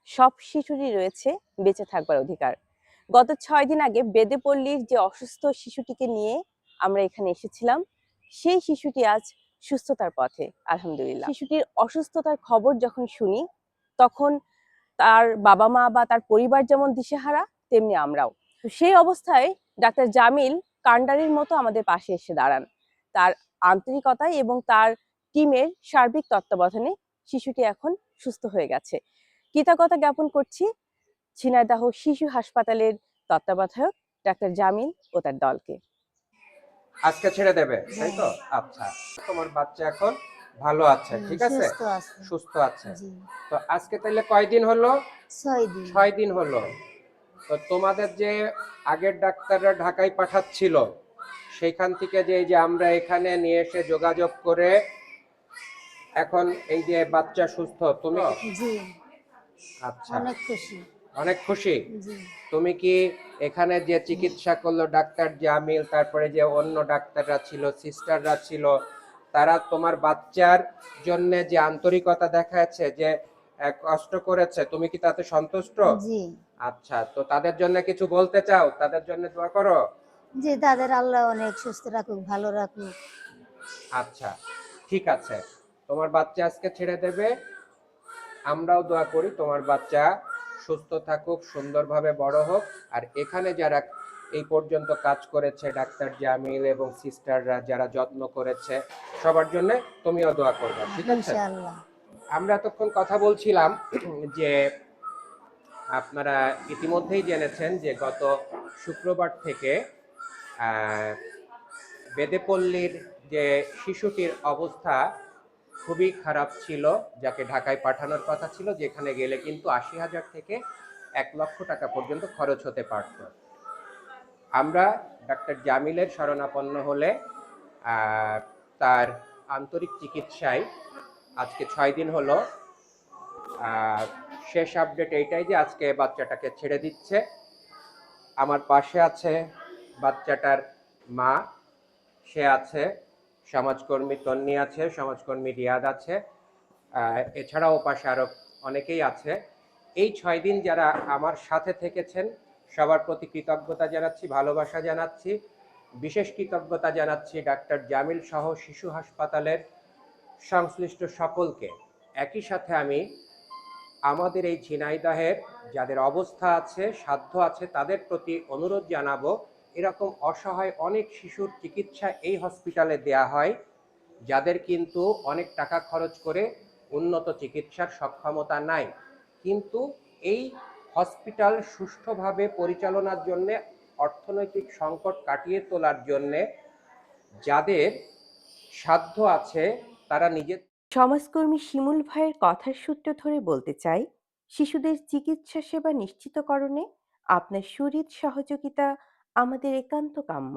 সব শিশুরই রয়েছে বেঁচে থাকবার অধিকার। গত ৬ দিন আগে বেদেপল্লীর যে অসুস্থ শিশুটিকে নিয়ে আমরা এখানে এসেছিলাম, সেই শিশুটি আজ সুস্থতার পথে আলহামদুলিল্লাহ। শিশুটির অসুস্থতার খবর যখন শুনি, তখন তার বাবা-মা বা তার পরিবার যেমন দিশেহারা, তেমনি আমরাও। তো সেই অবস্থায় ডাক্তার জামিল কান্ডারির মতো আমাদের পাশে এসে দাঁড়ান। তার আন্তরিকতায় এবং তার টিমের সার্বিক তত্ত্বাবধানে শিশুটি এখন সুস্থ হয়ে গেছে। কৃতজ্ঞতা জ্ঞাপন করছি ঝিনাইদহ শিশু হাসপাতালের তত্ত্বাবধায়ক ডাক্তার জামিল ও তার দলকে। আজকে ছেড়ে দেবে, তাই তো? আচ্ছা, তোমার বাচ্চা এখন ভালো আছে, ঠিক আছে, সুস্থ আছে। তো আজকে তাহলে কয়দিন হলো? 6 দিন হলো। তো তোমাদের যে আগের ডাক্তাররা ঢাকায় পাঠাচ্ছিল, সেইখান থেকে যে আমরা এখানে নিয়ে এসে যোগাযোগ করে এখন এই যে বাচ্চা সুস্থ, তুমি? জি, আচ্ছা, অনেক খুশি। অনেক খুশি। জি, তুমি কি এখানে যে চিকিৎসা করলো ডাক্তার জামিল, তারপরে যে অন্য ডাক্তাররা ছিল, সিস্টাররা ছিল, তারা তোমার বাচ্চার জন্য যে আন্তরিকতা দেখাচ্ছে, যে কষ্ট করেছে, তুমি কি তাতে সন্তুষ্ট? জি, আচ্ছা, তো তাদের জন্য কিছু বলতে চাও? তাদের জন্য দোয়া করো। জি, তাদের আল্লাহ অনেক সুস্থ রাখুক, ভালো রাখুক। আচ্ছা, ঠিক আছে, তোমার বাচ্চা আজকে ছেড়ে দেবে। আমরাও দোয়া করি তোমার বাচ্চা সুস্থ থাকুক, সুন্দরভাবে বড় হোক। আর এখানে যারা এই পর্যন্ত কাজ করেছে, ডাক্তার জামিল এবং সিস্টাররা যারা যত্ন করেছে, সবার জন্য তুমিও দোয়া করবে, ঠিক আছে? ইনশাআল্লাহ। আমরা এতক্ষণ কথা বলছিলাম যে আপনারা ইতিমধ্যেই জেনেছেন যে গত শুক্রবার থেকে বেদেপল্লীর যে শিশুটির অবস্থা খুবই খারাপ ছিল, যাকে ঢাকায় পাঠানোর কথা ছিল, যেখানে গেলে কিন্তু ৮০,০০০ থেকে ১,০০,০০০ টাকা পর্যন্ত খরচ হতে পারত। আমরা ডাক্তার জামিলের শরণাপন্ন হলে তার আন্তরিক চিকিৎসায় আজকে ৬ দিন হলো। শেষ আপডেট এইটাই যে আজকে বাচ্চাটাকে ছেড়ে দিচ্ছে। আমার পাশে আছে বাচ্চাটার মা, সে আছে, সমাজকর্মী তন্নি আছে, সমাজকর্মী রিয়াদ আছে, এছাড়াও পাশে আরো অনেকেই আছে। এই ৬ দিন যারা আমার সাথে থেকেছেন, সবার প্রতি কৃতজ্ঞতা জানাচ্ছি, ভালোবাসা জানাচ্ছি। বিশেষ কৃতজ্ঞতা জানাচ্ছি ডাক্তার জামিল সহ শিশু হাসপাতালের সংশ্লিষ্ট সকলকে। একই সাথে আমি আমাদের এই ঝিনাইদহের যাদের অবস্থা আছে, সাধ্য আছে, তাদের প্রতি অনুরোধ জানাবো, এরকম অসহায় অনেক শিশুর চিকিৎসা এই হসপিটালে দেয়া হয়, যাদের কিন্তু অনেক টাকা খরচ করে উন্নত চিকিৎসার সক্ষমতা নাই, কিন্তু এই হসপিটাল সুষ্ঠুভাবে পরিচালনার জন্য, অর্থনৈতিক সংকট কাটিয়ে তোলার জন্য যাদের সাধ্য আছে, তারা নিজের। সমাজকর্মী শিমুল ভাইয়ের কথার সূত্র ধরে বলতে চাই, শিশুদের চিকিৎসা সেবা নিশ্চিতকরণে আপনার সুহৃদ সহযোগিতা আমাদের একান্ত কাম্য।